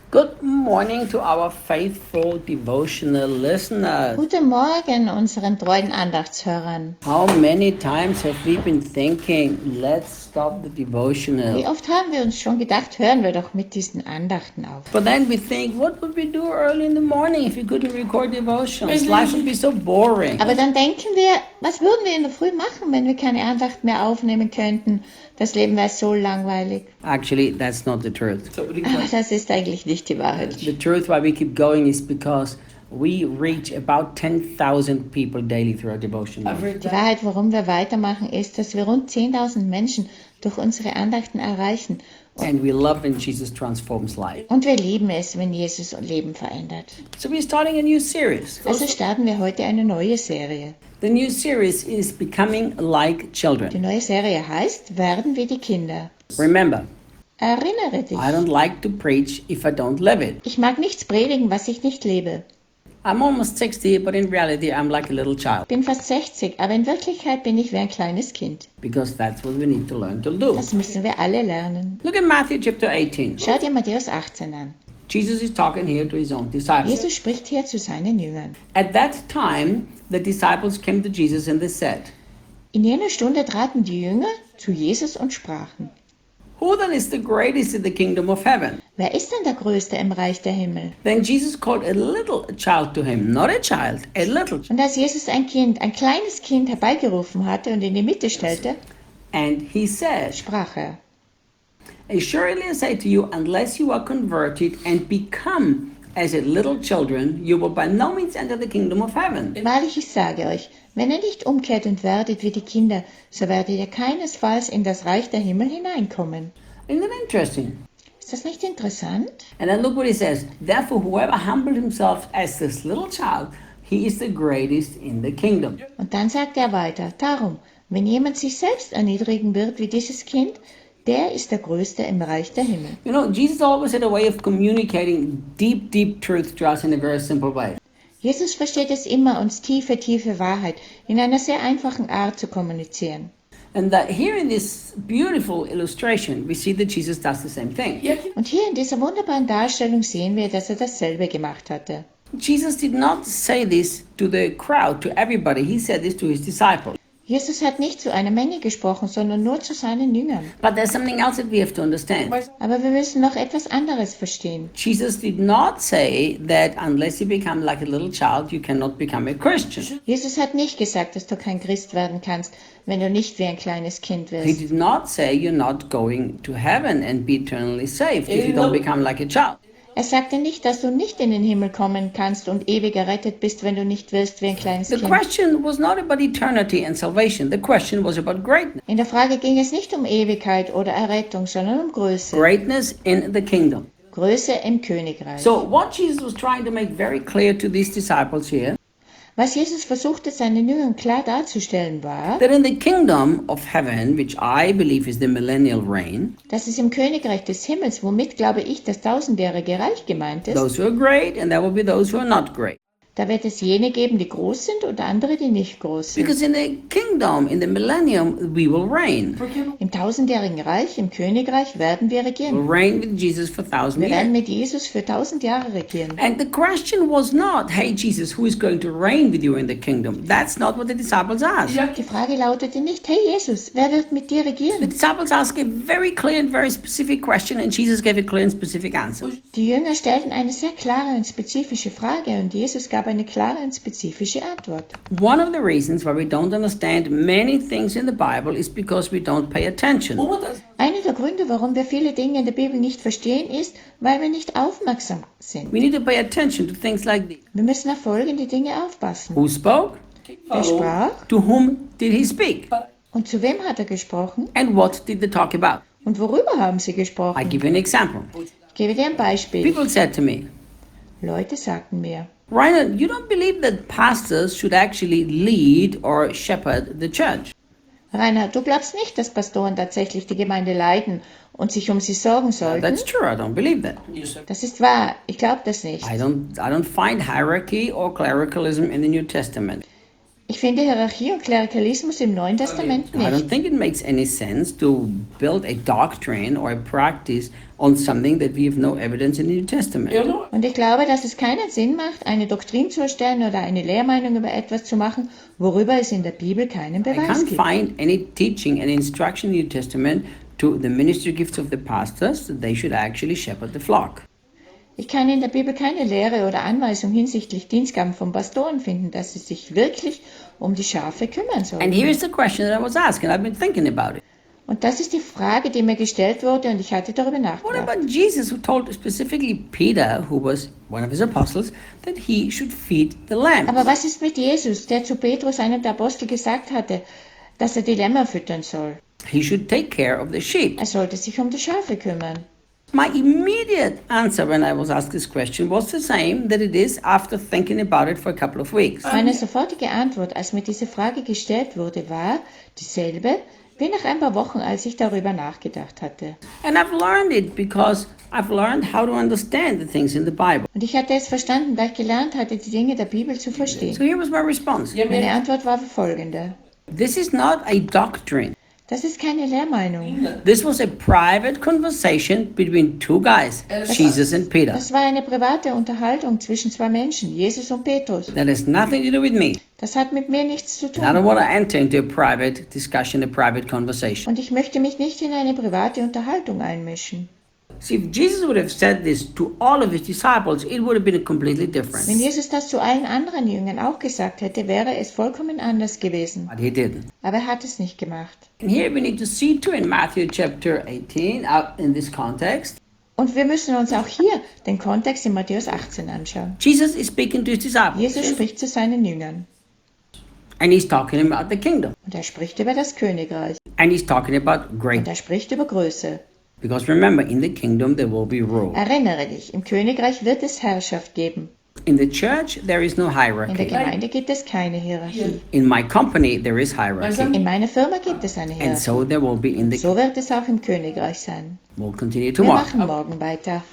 Good morning to our faithful devotional listeners. Guten Morgen unseren treuen Andachtshörern. How many times have we been thinking, let's stop the Wie devotional? oft haben wir uns schon gedacht, hören wir doch mit diesen Andachten auf. But then we think, what would we do early in the morning if we couldn't record devotionals? Life would be so boring. Aber dann denken wir, was würden wir in der Früh machen, wenn wir keine Andacht mehr aufnehmen könnten? Das Leben wäre so langweilig. Actually, that's not the truth. Aber das ist eigentlich nicht die Wahrheit. The truth why we keep going is because we reach about 10,000 people daily through our devotional. Die Wahrheit, warum wir weitermachen, ist, dass wir rund 10.000 Menschen durch unsere Andachten erreichen. And we love when Jesus transforms life. Und wir lieben es, wenn Jesus Leben verändert. So we're starting a new series. Also starten wir heute eine neue Serie. The new series is Becoming Like Die Children. neue Serie heißt Werden wie die Kinder. Remember, Erinnere dich. I don't like to preach if I don't live it. Ich mag nichts predigen, was ich nicht lebe. I'm almost 60, but in reality, I'm like a little child Ich bin fast 60, aber in Wirklichkeit bin ich wie ein kleines Kind. because that's what we need to learn to do. Das müssen wir alle lernen. Look at Matthew chapter 18. Schau dir Matthäus 18 an. Jesus is talking here to his own disciples. Jesus spricht hier zu seinen Jüngern. At that time, the disciples came to Jesus and they said, In jener Stunde traten die Jünger zu Jesus und sprachen: "Who then is the greatest in the kingdom of heaven?" Wer ist denn der Größte im Reich der Himmel? Then Jesus called a little child to him, not a child, a little child. Und als Jesus ein kleines Kind herbeigerufen hatte und in die Mitte stellte, And he said, sprach er: "Assuredly I say to you, unless you are converted and become as a little children, you will by no means enter the kingdom of heaven." Wahrlich, ich sage euch, wenn ihr nicht umkehrt und werdet wie die Kinder, so werdet ihr keinesfalls in das Reich der Himmel hineinkommen. Isn't that interesting? Ist das nicht interessant? And then look what he says. Therefore, whoever humbled himself as this little child, he is the greatest in the kingdom. Und dann sagt er weiter: Darum, wenn jemand sich selbst erniedrigen wird wie dieses Kind, der ist der Größte im Reich der Himmel. You know, Jesus always had a way of communicating deep, deep truth to us in a very simple way. Jesus versteht es immer, uns tiefe Wahrheit in einer sehr einfachen Art zu kommunizieren. And that here in this beautiful illustration, we see that Jesus does the same thing. Und hier in dieser wunderbaren Darstellung sehen wir, dass er dasselbe gemacht hatte. Jesus did not say this to the crowd, to everybody. He said this to his disciples. Jesus hat nicht zu einer Menge gesprochen, sondern nur zu seinen Jüngern. But there's something else that we have to understand. Aber wir müssen noch etwas anderes verstehen. Jesus did not say that unless you become like a little child, you cannot become a Christian. Jesus hat nicht gesagt, dass du kein Christ werden kannst, wenn du nicht wie ein kleines Kind He wirst. did not say you're not going to heaven and be eternally saved if you don't become like a child. Er sagte nicht, dass du nicht in den Himmel kommen kannst und ewig errettet bist, wenn du nicht wirst wie ein kleines The Kind. question was not about eternity and salvation. The question was about greatness. In der Frage ging es nicht um Ewigkeit oder Errettung, sondern um Größe. Greatness in the kingdom. Größe im Königreich. So what Jesus was trying to make very clear to these disciples here, Was Jesus versuchte, seinen Jüngern klar darzustellen, war, that in the kingdom of heaven, which I believe is the millennial reign, dass es im Königreich des Himmels, womit glaube ich das tausendjährige Reich gemeint ist, those who are great and there will be those who are not great. da wird es jene geben, die groß sind und andere, die nicht groß sind. Because in the kingdom, in the millennium, we will reign. Im tausendjährigen Reich, im Königreich werden wir We'll regieren. reign with Jesus for 1,000 Wir werden years. mit Jesus für 1000 Jahre regieren. And the question was not, hey Jesus, who is going to reign with you in the kingdom? That's not what the disciples asked. Die Frage lautete nicht: Hey Jesus, wer wird mit dir The regieren? disciples asked a very clear and very specific question, and Jesus gave a clear and specific answer. Die Jünger stellten eine sehr klare und spezifische Frage und Jesus gab eine klare und spezifische Antwort. One of the reasons why we don't understand many things in the Bible is because we don't pay attention. Einer der Gründe, warum wir viele Dinge in der Bibel nicht verstehen, ist, weil wir nicht aufmerksam sind. We need to pay attention to things like these. Wir müssen auf folgende Dinge aufpassen. Who spoke? Wer sprach To whom did he speak? und zu wem hat er gesprochen And what did they talk about? und worüber haben sie I gesprochen? give you an example. Ich gebe dir ein Beispiel. People said to me, Leute sagten mir: Reinhard, you don't believe that pastors should actually lead or shepherd the church. Reinhard, du glaubst nicht, dass Pastoren tatsächlich die Gemeinde leiten und sich um sie sorgen sollten? That's true. I don't believe that. Das ist wahr. Ich glaube das nicht. I don't find hierarchy or clericalism in the New Testament. Ich finde Hierarchie und Klerikalismus im Neuen Testament I don't nicht. think it makes any sense to build a doctrine or a practice on something that we have no evidence in the New Testament. Und ich glaube, dass es keinen Sinn macht, eine Doktrin zu erstellen oder eine Lehrmeinung über etwas zu machen, worüber es in der Bibel keinen I Beweis can't gibt. find any teaching and instruction in the New Testament to the ministry gifts of the pastors that they should actually shepherd the flock. Ich kann in der Bibel keine Lehre oder Anweisung hinsichtlich Dienstgaben von Pastoren finden, dass sie sich wirklich um die Schafe kümmern And sollen. here is the question that I was asking. I've been thinking about it. Und das ist die Frage, die mir gestellt wurde und ich hatte darüber What nachgedacht. about Jesus, who told specifically Peter, who was one of his apostles, that he should feed the lambs? Aber was ist mit Jesus, der zu Petrus, einem der Apostel, gesagt hatte, dass er die Lämmer füttern soll? He should take care of the sheep. Er sollte sich um die Schafe kümmern. My immediate answer when I was asked this question was the same that it is after thinking about it for a couple of weeks. Meine sofortige Antwort, als mir diese Frage gestellt wurde, war dieselbe wie nach ein paar Wochen, als ich darüber nachgedacht hatte. And I've learned it because I've learned how to understand the things in the Bible. Und ich hatte es verstanden, weil ich gelernt hatte, die Dinge der Bibel zu So verstehen. here was my response. Meine Antwort war folgende. This is not a doctrine. Das ist keine Lehrmeinung. This was a private conversation between two guys, Jesus and Peter. Das war eine private Unterhaltung zwischen zwei Menschen, Jesus und Petrus. That has nothing to do with me. Das hat mit mir nichts zu And I don't tun. want to enter into a private discussion, a private conversation. Und ich möchte mich nicht in eine private Unterhaltung einmischen. See, if Jesus would have said this to all of his disciples, it would have been completely different. Wenn Jesus das zu allen anderen Jüngern auch gesagt hätte, wäre es vollkommen anders gewesen. But he didn't. Aber er hat es nicht gemacht. And here we need to see too in Matthew chapter 18, out in this context, Und wir müssen uns auch hier den Kontext in Matthäus 18 anschauen. Jesus is speaking to his disciples. Jesus spricht zu seinen Jüngern. And he's talking about the kingdom. Und er spricht über das Königreich. And he's talking about Und great. er spricht über Größe. Because remember, in the kingdom there will be rule. Erinnere dich, im Königreich wird es Herrschaft geben. In the church there is no In der hierarchy. Gemeinde gibt es keine Hierarchie. In my company there is hierarchy. In meiner Firma gibt es eine And Hierarchie. so there will be in the. So wird es auch im Königreich sein. We'll continue Wir tomorrow. machen morgen weiter.